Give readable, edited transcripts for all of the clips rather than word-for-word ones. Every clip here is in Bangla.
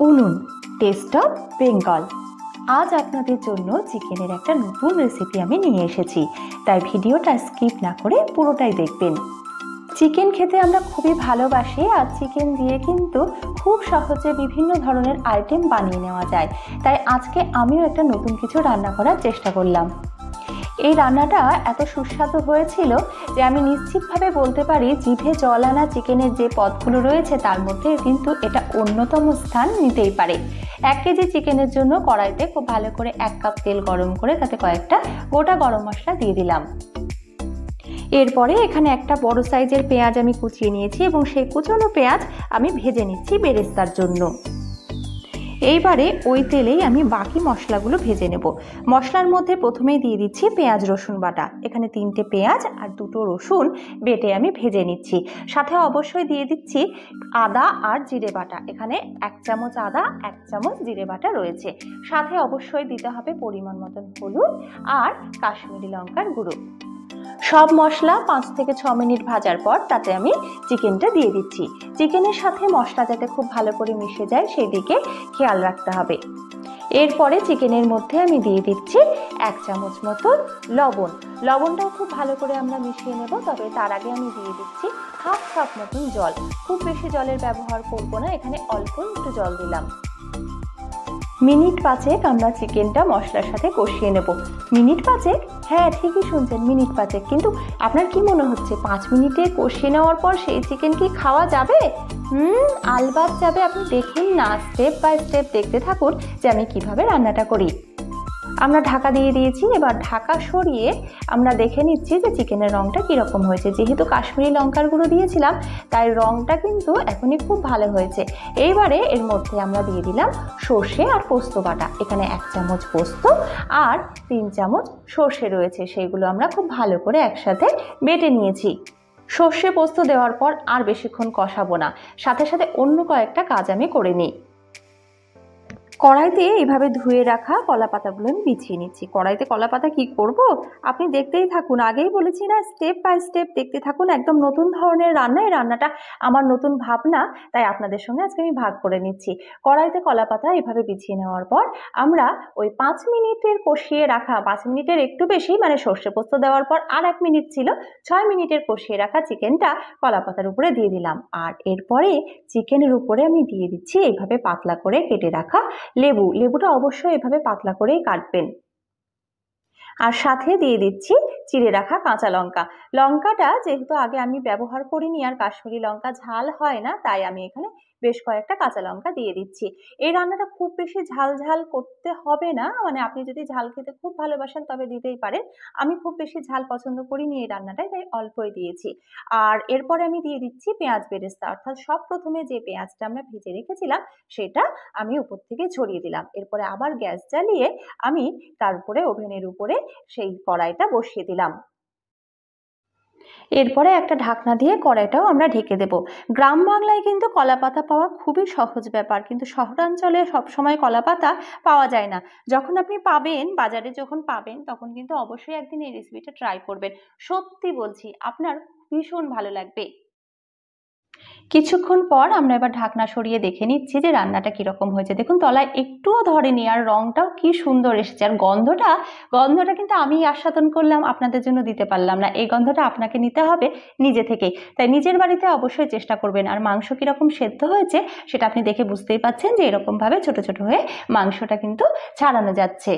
উনুন টেস্ট অফ বেঙ্গল। আজ আপনাদের জন্য চিকেনের একটা নতুন রেসিপি আমি নিয়ে এসেছি, তাই ভিডিওটা স্কিপ না করে পুরোটাই দেখবেন। চিকেন খেতে আমরা খুবই ভালোবাসি, আর চিকেন দিয়ে কিন্তু খুব সহজে বিভিন্ন ধরনের আইটেম বানিয়ে নেওয়া যায়। তাই আজকে আমিও একটা নতুন কিছু রান্না করার চেষ্টা করলাম। এই রান্নাটা এত সুস্বাদু হয়েছিল যে আমি নিশ্চিতভাবে বলতে পারি জিভে জল আনা চিকেনের যে পদগুলো রয়েছে তার মধ্যে কিন্তু এটা অন্যতম স্থান নিতেই পারে। 1 কেজি চিকেনের জন্য কড়াইতে খুব ভালো করে 1 কাপ তেল গরম করে তাতে কয়েকটা গোটা গরম মশলা দিয়ে দিলাম। এরপরে এখানে একটা বড় সাইজের পেঁয়াজ আমি কুচিয়ে নিয়েছি এবং সেই কুচনো পেঁয়াজ আমি ভেজে নিচ্ছি বেরেস্তার জন্য। এইবারে ওই তেলেই আমি বাকি মশলাগুলো ভেজে নেব। মশলার মধ্যে প্রথমেই দিয়ে দিচ্ছি পেঁয়াজ রসুন বাটা। এখানে 3টে পেঁয়াজ আর 2টো রসুন বেটে আমি ভেজে নিচ্ছি। সাথে অবশ্যই দিয়ে দিচ্ছি আদা আর জিরে বাটা। এখানে 1 চামচ আদা 1 চামচ জিরে বাটা রয়েছে। সাথে অবশ্যই দিতে হবে পরিমাণ মতন হলুদ আর কাশ্মীরি লঙ্কার গুঁড়ো। সব মশলা 5 থেকে 6 মিনিট ভাজার পর তাতে আমি চিকেনটা দিয়ে দিচ্ছি। চিকেনের সাথে মশলা যাতে খুব ভালো করে মিশে যায় সেই দিকে খেয়াল রাখতে হবে। এরপরে চিকেনের মধ্যে আমি দিয়ে দিচ্ছি 1 চামচ মতো লবণ। লবণটাও খুব ভালো করে আমরা মিশিয়ে নেব, তবে তার আগে আমি দিয়ে দিচ্ছি হাফ কাপ মতন জল। খুব বেশি জলের ব্যবহার করব না, এখানে অল্প একটু জল দিলাম। মিনিট 5 আমরা চিকেনটা মশলার সাথে কষিয়ে নেব। মিনিট 5? হ্যাঁ, ঠিকই শুনছেন, মিনিট 5। কিন্তু আপনার কি মনে হচ্ছে 5 মিনিটে কষিয়ে নেওয়ার পর সেই চিকেন কি খাওয়া যাবে? আলবাত যাবে। আপনি দেখুন না, স্টেপ বাই স্টেপ দেখতে থাকুন যে আমি কিভাবে রান্নাটা করি। আমরা ঢাকা দিয়ে দিয়েছি। এবার ঢাকা সরিয়ে আমরা দেখে নিচ্ছি যে চিকেনের রঙটা কীরকম হয়েছে। যেহেতু কাশ্মীরি লঙ্কার গুঁড়ো দিয়েছিলাম তাই রঙটা কিন্তু এখনই খুব ভালো হয়েছে। এইবারে এর মধ্যে আমরা দিয়ে দিলাম সর্ষে আর পোস্ত বাটা। এখানে 1 চামচ পোস্ত আর 3 চামচ সর্ষে রয়েছে, সেইগুলো আমরা খুব ভালো করে একসাথে বেটে নিয়েছি। সর্ষে পোস্ত দেওয়ার পর আর বেশিক্ষণ কষাবো না, সাথে সাথে অন্য কয়েকটা কাজ আমি করে নিই। কড়াইতে এইভাবে ধুয়ে রাখা কলা পাতাগুলো আমি বিছিয়ে নিচ্ছি। কড়াইতে কলা পাতা কি করব আপনি দেখতেই থাকুন। আগেই বলেছি না, স্টেপ বাই স্টেপ দেখতে থাকুন। একদম নতুন ধরনের রান্না, এই রান্নাটা আমার নতুন ভাবনা, তাই আপনাদের সঙ্গে আজকে আমি ভাগ করে নিচ্ছি। কড়াইতে কলা পাতা এইভাবে বিছিয়ে নেওয়ার পর আমরা ওই 5 মিনিটের কষিয়ে রাখা, 5 মিনিটের একটু বেশি, মানে সর্ষে পোস্ত দেওয়ার পর আর 1 মিনিট ছিল, 6 মিনিটের কষিয়ে রাখা চিকেনটা কলা পাতার উপরে দিয়ে দিলাম। আর এরপরে চিকেনের উপরে আমি দিয়ে দিচ্ছি এইভাবে পাতলা করে কেটে রাখা লেবু। লেবুটা অবশ্যই এভাবে পাতলা করেই কাটবেন। আর সাথে দিয়ে দিচ্ছি চিড়ে রাখা কাঁচা লঙ্কা। লঙ্কাটা যেহেতু আগে আমি ব্যবহার করিনি আর কাশ্মীরি লঙ্কা ঝাল হয় না, তাই আমি এখানে বেশ কয়েকটা কাঁচা লঙ্কা দিয়ে দিচ্ছি। এই রান্নাটা খুব বেশি ঝাল ঝাল করতে হবে না, মানে আপনি যদি ঝাল খেতে খুব ভালোবাসেন তবে দিতেই পারেন। আমি খুব বেশি ঝাল পছন্দ করিনি এই রান্নাটায়, তাই অল্পই দিয়েছি। আর এরপরে আমি দিয়ে দিচ্ছি পেঁয়াজ বেরেস্তা, অর্থাৎ সব প্রথমে যে পেঁয়াজটা আমরা ভেজে রেখেছিলাম সেটা আমি উপর থেকে ছড়িয়ে দিলাম। এরপরে আবার গ্যাস জ্বালিয়ে আমি তারপরে ওভেনের উপরে সেই কড়াইটা বসিয়ে দিলাম। এরপরে একটা ঢাকনা দিয়ে কড়াইটাও আমরা ঢেকে দেব। গ্রাম বাংলায় কিন্তু কলাপাতা পাওয়া খুবই সহজ ব্যাপার, কিন্তু শহরাঞ্চলে সবসময় কলাপাতা পাওয়া যায় না। যখন আপনি পাবেন, বাজারে যখন পাবেন, তখন কিন্তু অবশ্যই একদিন এই রেসিপিটা ট্রাই করবেন। সত্যি বলছি, আপনার ভীষণ ভালো লাগবে। কিছুক্ষণ পর আমরা এবার ঢাকনা সরিয়ে দেখে নিচ্ছি যে রান্নাটা কিরকম হয়েছে। দেখুন তলায় একটুও ধরেনি, আর রংটাও কি সুন্দর এসেছে। আর গন্ধটা কিন্তু আমি আস্বাদন করলাম, আপনাদের জন্য দিতে পারলাম না। এই গন্ধটা আপনাকে নিতে হবে নিজে থেকেই, তাই নিজের বাড়িতে অবশ্যই চেষ্টা করবেন। আর মাংস কিরকম সেদ্ধ হয়েছে সেটা আপনি দেখে বুঝতেই পাচ্ছেন যে এরকম ভাবে ছোট ছোট হয়ে মাংসটা কিন্তু ছাড়ানো যাচ্ছে।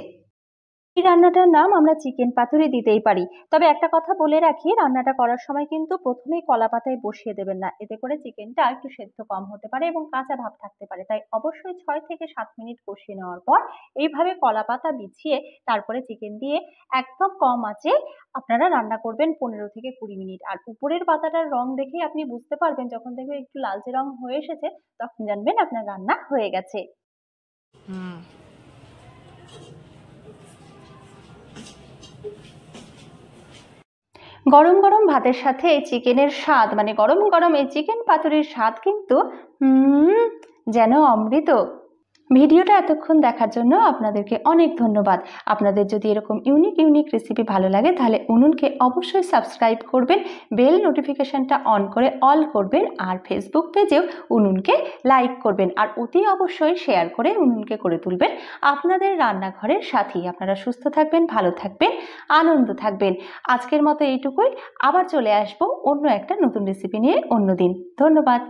এই রান্নাটার নাম আমরা চিকেন পাতুরি দিতেই পারি। তবে একটা কথা বলে রাখি, রান্নাটা করার সময় কিন্তু প্রথমেই কলা পাতায় বসিয়ে দেবেন না, এতে করে চিকেনটা একটু সেদ্ধ কম হতে পারে এবং কাঁচা ভাব থাকতে পারে। তাই অবশ্যই 6 থেকে 7 মিনিট কষিয়ে নেওয়ার পর এইভাবে কলা পাতা বিছিয়ে তারপরে চিকেন দিয়ে একদম কম আঁচে আপনারা রান্না করবেন 15 থেকে 20 মিনিট। আর উপরের পাতাটার রং দেখেই আপনি বুঝতে পারবেন, যখন দেখবেন একটু লালচে রং হয়ে এসেছে তখন জানবেন আপনার রান্না হয়ে গেছে। গরম গরম ভাতের সাথে এই চিকেনের স্বাদ, মানে গরম গরম এই চিকেন পাতুরির স্বাদ কিন্তু যেন অমৃত। ভিডিওটা এতক্ষণ দেখার জন্য আপনাদেরকে অনেক ধন্যবাদ। আপনাদের যদি এরকম ইউনিক রেসিপি ভালো লাগে তাহলে উনুনকে অবশ্যই সাবস্ক্রাইব করবেন, বেল নোটিফিকেশনটা অন করে অল করবেন, আর ফেসবুক পেজেও উনুনকে লাইক করবেন, আর অতি অবশ্যই শেয়ার করে উনুনকে করে তুলবেন আপনাদের রান্নাঘরের সাথী। আপনারা সুস্থ থাকবেন, ভালো থাকবেন, আনন্দ থাকবেন। আজকের মতো এইটুকুই, আবার চলে আসবো অন্য একটা নতুন রেসিপি নিয়ে অন্য দিন। ধন্যবাদ।